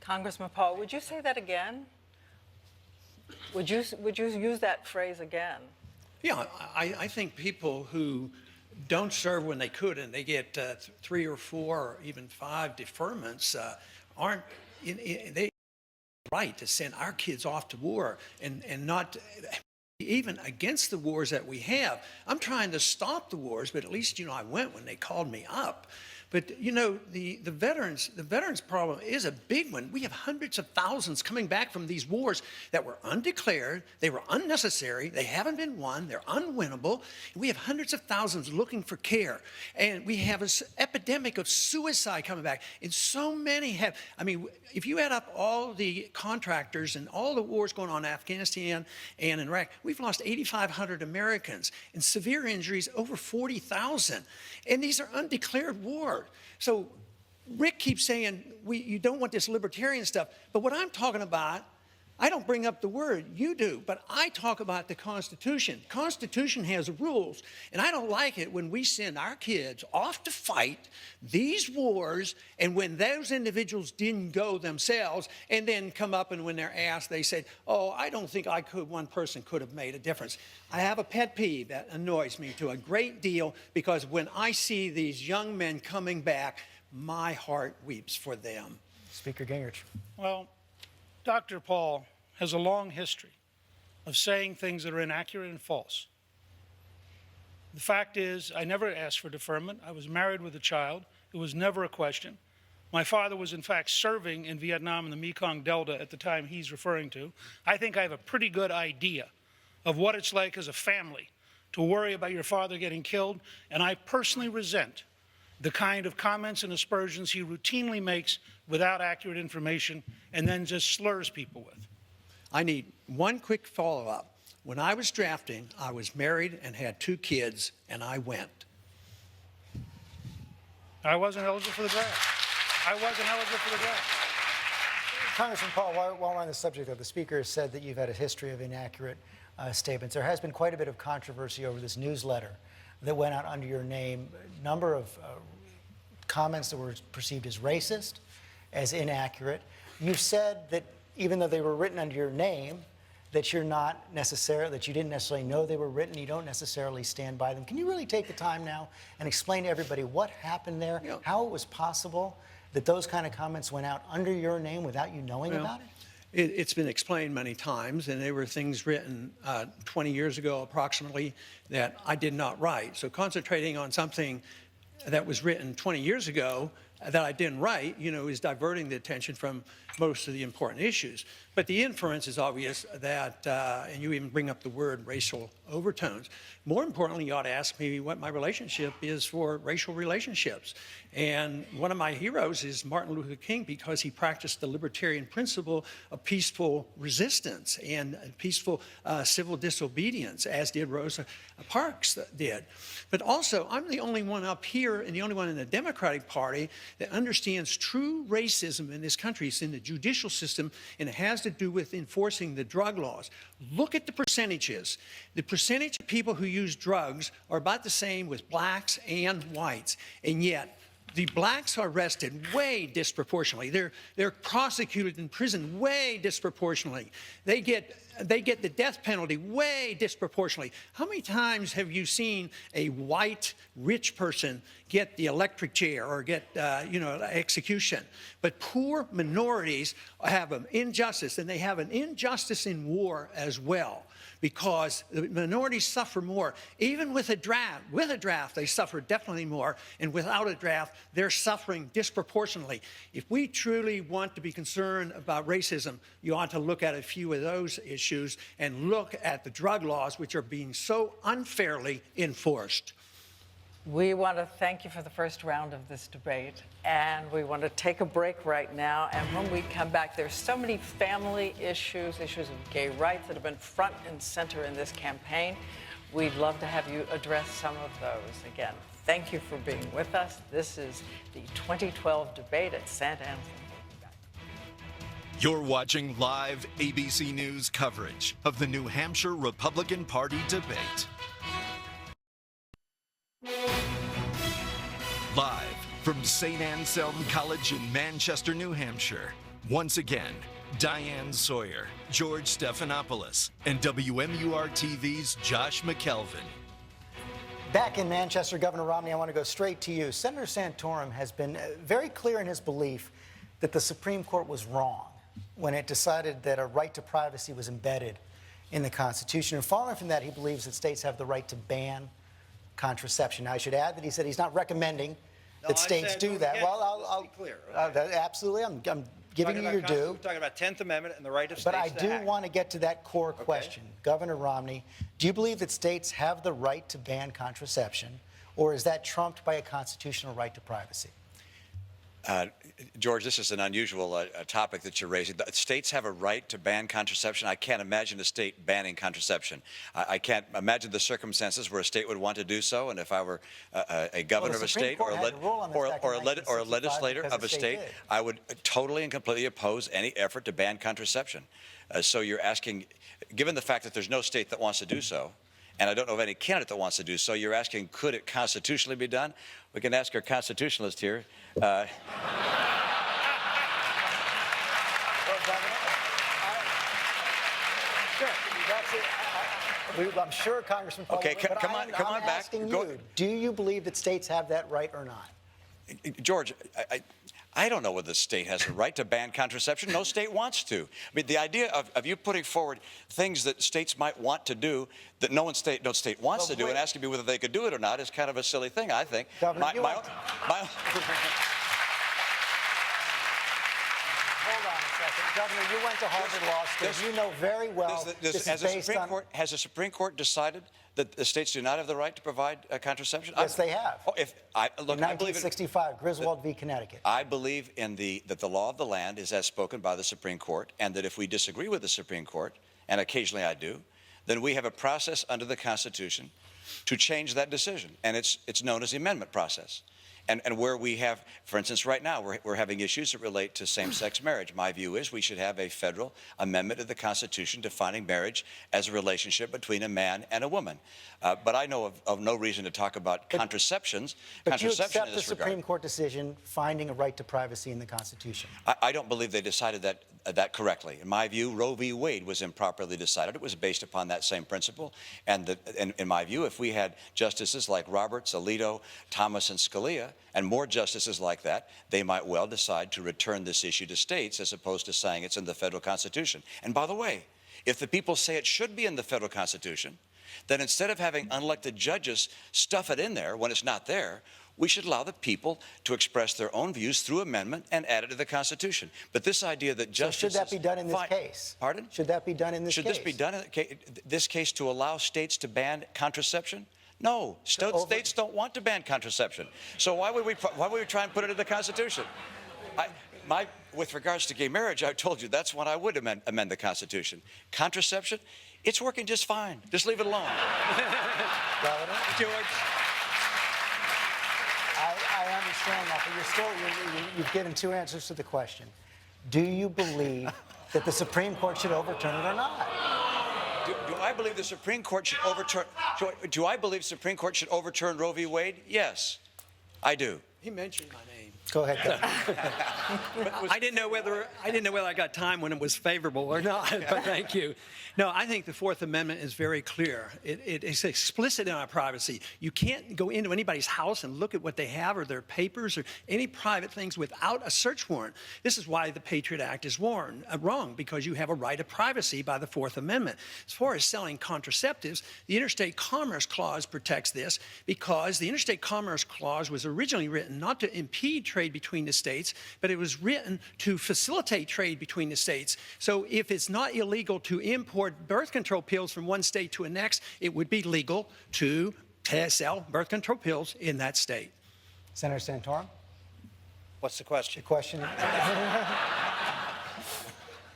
Congressman Paul, would you say that again? Would you use that phrase again? Yeah, I think people who don't serve when they could and they get 3 or 4 or even 5 deferments aren't they right to send our kids off to war and not even against the wars that we have. I'm trying to stop the wars, but at least, I went when they called me up. But, the veterans problem is a big one. We have hundreds of thousands coming back from these wars that were undeclared, they were unnecessary, they haven't been won, they're unwinnable. We have hundreds of thousands looking for care. And we have an epidemic of suicide coming back. And so many have, if you add up all the contractors and all the wars going on in Afghanistan and in Iraq, we've lost 8,500 Americans and severe injuries over 40,000. And these are undeclared wars. So Rick keeps saying you don't want this libertarian stuff, but what I'm talking about, I don't bring up the word, you do, but I talk about the Constitution. Constitution has rules, and I don't like it when we send our kids off to fight these wars, and when those individuals didn't go themselves, and then come up and when they're asked, they say, oh, I don't think one person could have made a difference. I have a pet peeve that annoys me to a great deal, because when I see these young men coming back, my heart weeps for them. Speaker Gingrich. Well, Dr. Paul has a long history of saying things that are inaccurate and false. The fact is, I never asked for deferment. I was married with a child. It was never a question. My father was, in fact, serving in Vietnam in the Mekong Delta at the time he's referring to. I think I have a pretty good idea of what it's like as a family to worry about your father getting killed, and I personally resent the kind of comments and aspersions he routinely makes without accurate information and then just slurs people with. I need one quick follow-up. When I was drafting, I was married and had 2 kids, and I went. I wasn't eligible for the draft. I wasn't eligible for the draft. Congressman Paul, while we're on the subject of the Speaker has said that you've had a history of inaccurate statements. There has been quite a bit of controversy over this newsletter that went out under your name. A number of comments that were perceived as racist, as inaccurate. You've said that even though they were written under your name, that you didn't necessarily know they were written, you don't necessarily stand by them. Can you really take the time now and explain to everybody what happened there, how it was possible that those kind of comments went out under your name without you knowing about it? It's been explained many times, and they were things written 20 years ago approximately that I did not write. So concentrating on something that was written 20 years ago that I didn't write, is diverting the attention from most of the important issues. But the inference is obvious that, and you even bring up the word racial overtones. More importantly, you ought to ask me what my relationship is for racial relationships. And one of my heroes is Martin Luther King, because he practiced the libertarian principle of peaceful resistance and peaceful civil disobedience, as did Rosa Parks did. But also, I'm the only one up here and the only one in the Democratic Party that understands true racism in this country. It's in the judicial system, and it has to do with enforcing the drug laws. Look at the percentages. The percentage of people who use drugs are about the same with blacks and whites, and yet the blacks are arrested way disproportionately. They're prosecuted in prison way disproportionately. They get the death penalty way disproportionately. How many times have you seen a white rich person get the electric chair or get execution? But poor minorities have an injustice, and they have an injustice in war as well, because the minorities suffer more. Even with a draft, they suffer definitely more, and without a draft, they're suffering disproportionately. If we truly want to be concerned about racism, you ought to look at a few of those issues and look at the drug laws, which are being so unfairly enforced. We want to thank you for the first round of this debate, and we want to take a break right now. And when we come back, there's so many family issues of gay rights that have been front and center in this campaign. We'd love to have you address some of those. Again, thank you for being with us. This is the 2012 debate at St. Anselm. You're watching live ABC News coverage of the New Hampshire Republican Party debate. Live from St. Anselm College in Manchester, New Hampshire, Once again, Diane Sawyer, George Stephanopoulos, and WMUR-TV's Josh McKelvin. Back in Manchester, Governor Romney, I want to go straight to you. Senator Santorum has been very clear in his belief that the Supreme Court was wrong when it decided that a right to privacy was embedded in the Constitution. And following from that, he believes that states have the right to ban contraception. Now, I should add that he said he's not recommending that states do that. Well, I'll be clear. Okay? Absolutely, I'm giving you your due. We're talking about 10th Amendment and the right of states But I to do act. want to get to that core question. Governor Romney, do you believe that states have the right to ban contraception, or is that trumped by a constitutional right to privacy? George, this is an unusual topic that you're raising. The states have a right to ban contraception. I can't imagine a state banning contraception. I can't imagine the circumstances where a state would want to do so. And if I were a governor of a state or a legislator of a state, I would totally and completely oppose any effort to ban contraception. So you're asking, given the fact that there's no state that wants to do so, and I don't know of any candidate that wants to do so, you're asking, could it constitutionally be done? We can ask our constitutionalist here. I'm sure Congressman Paul. Okay, come on back. Asking you, do you believe that states have that right or not? George, I don't know whether the state has a right to ban contraception. No state wants to. I mean, the idea of you putting forward things that states might want to do that no state wants to do and asking me whether they could do it or not is kind of a silly thing, I think. Governor, Hold on a second. Governor, you went to Harvard Law School. You know very well this is based on... Has the Supreme Court decided that the states do not have the right to provide contraception? Yes, they have. Oh, in 1965, Griswold v. Connecticut. I believe that the law of the land is as spoken by the Supreme Court, and that if we disagree with the Supreme Court, and occasionally I do, then we have a process under the Constitution to change that decision, and it's known as the amendment process. And where we have, for instance, right now, we're having issues that relate to same-sex marriage. My view is we should have a federal amendment of the Constitution defining marriage as a relationship between a man and a woman. But I know of no reason to talk about contraceptions. But you accept the Supreme Court decision finding a right to privacy in the Constitution? I don't believe they decided that correctly. In my view, Roe v. Wade was improperly decided. It was based upon that same principle. And in my view, if we had justices like Roberts, Alito, Thomas, and Scalia, and more justices like that, they might well decide to return this issue to states as opposed to saying it's in the federal Constitution. And by the way, if the people say it should be in the federal Constitution, then instead of having unelected judges stuff it in there when it's not there, we should allow the people to express their own views through amendment and add it to the Constitution. But this idea that justices... So should that be done in this case? Pardon? Should that be done in this case? Should this be done in this case to allow states to ban contraception? No, states don't want to ban contraception. So why would we try and put it in the Constitution? With regards to gay marriage, I told you that's when I would amend the Constitution. Contraception, it's working just fine. Just leave it alone. George. I understand that, but you've given two answers to the question. Do you believe that the Supreme Court should overturn it or not? Do I believe the Supreme Court should overturn? Do I believe the Supreme Court should overturn Roe v. Wade? Yes, I do. He mentioned my name. Go ahead, I didn't know whether I got time when it was favorable or not, but thank you. No, I think the Fourth Amendment is very clear. It is explicit in our privacy. You can't go into anybody's house and look at what they have or their papers or any private things without a search warrant. This is why the Patriot Act is wrong, because you have a right of privacy by the Fourth Amendment. As far as selling contraceptives, the Interstate Commerce Clause protects this because the Interstate Commerce Clause was originally written not to impede trade between the states, but it was written to facilitate trade between the states. So if it's not illegal to import birth control pills from one state to the next, it would be legal to sell birth control pills in that state. Senator Santorum? What's the question? The question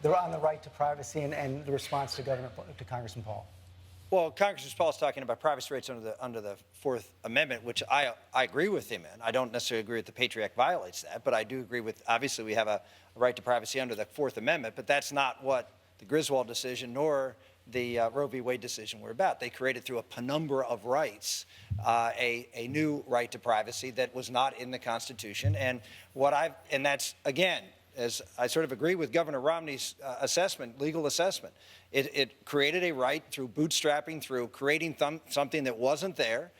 they're on the right to privacy and the response to Congressman Paul. Well, Congressman Paul is talking about privacy rights under the Fourth Amendment, which I agree with him in. I don't necessarily agree with the Patriot Act violates that, but I do agree with, obviously, we have a right to privacy under the Fourth Amendment, but that's not what the Griswold decision nor the Roe v. Wade decision were about. They created through a penumbra of rights a new right to privacy that was not in the Constitution. And that's, again, as I sort of agree with Governor Romney's assessment, legal assessment. It created a right through bootstrapping, through creating something that wasn't there.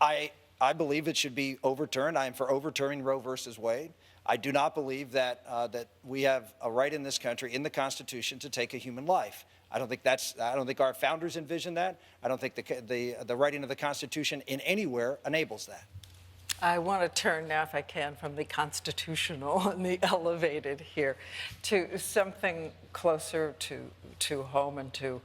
I believe it should be overturned. I am for overturning Roe versus Wade. I do not believe that that we have a right in this country, in the Constitution, to take a human life. I don't think our founders envisioned that. I don't think the writing of the Constitution in anywhere enables that. I want to turn now, if I can, from the constitutional and the elevated here to something closer to home and to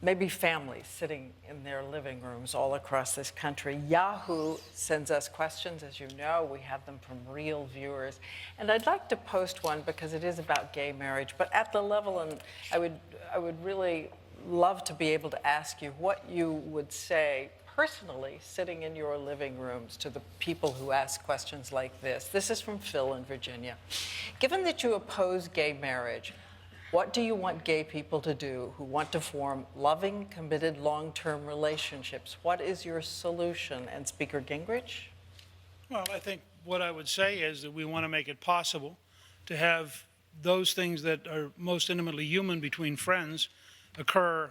maybe families sitting in their living rooms all across this country. Yahoo sends us questions, as you know. We have them from real viewers. And I'd like to post one because it is about gay marriage, but at the level, and I would really love to be able to ask you what you would say personally sitting in your living rooms to the people who ask questions like this. This is from Phil in Virginia. Given that you oppose gay marriage, what do you want gay people to do who want to form loving, committed, long-term relationships? What is your solution? And Speaker Gingrich? Well, I think what I would say is that we want to make it possible to have those things that are most intimately human between friends occur.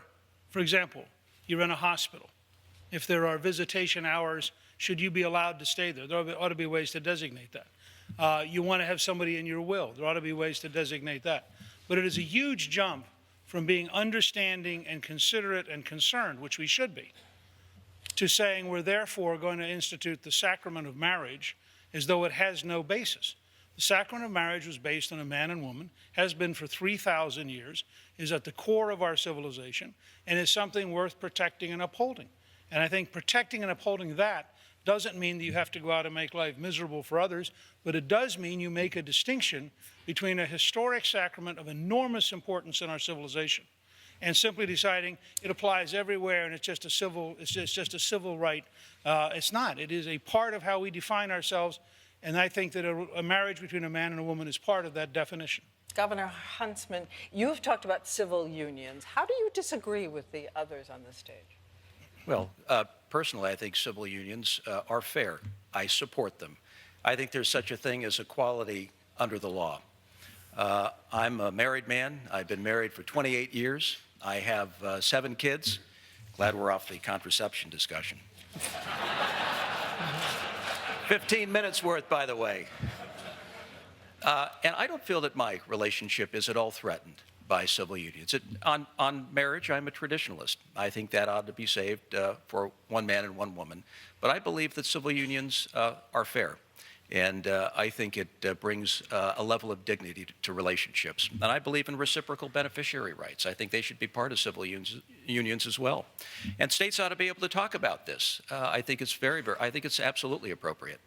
For example, you're in a hospital. If there are visitation hours, should you be allowed to stay there? There ought to be ways to designate that. You want to have somebody in your will. There ought to be ways to designate that. But it is a huge jump from being understanding and considerate and concerned, which we should be, to saying we're therefore going to institute the sacrament of marriage as though it has no basis. The sacrament of marriage was based on a man and woman, has been for 3,000 years, is at the core of our civilization, and is something worth protecting and upholding. And I think protecting and upholding that doesn't mean that you have to go out and make life miserable for others, but it does mean you make a distinction between a historic sacrament of enormous importance in our civilization and simply deciding it applies everywhere and it's just a civil right. It's not. It is a part of how we define ourselves, and I think that a marriage between a man and a woman is part of that definition. Governor Huntsman, you've talked about civil unions. How do you disagree with the others on the stage? Well, personally, I think civil unions are fair. I support them. I think there's such a thing as equality under the law. I'm a married man. I've been married for 28 years. I have 7 kids. Glad we're off the contraception discussion. 15 minutes worth, by the way. And I don't feel that my relationship is at all threatened by civil unions. On marriage, I'm a traditionalist. I think that ought to be saved for one man and one woman. But I believe that civil unions are fair. And I think it brings a level of dignity to relationships. And I believe in reciprocal beneficiary rights. I think they should be part of civil unions as well. And states ought to be able to talk about this. I think it's I think it's absolutely appropriate.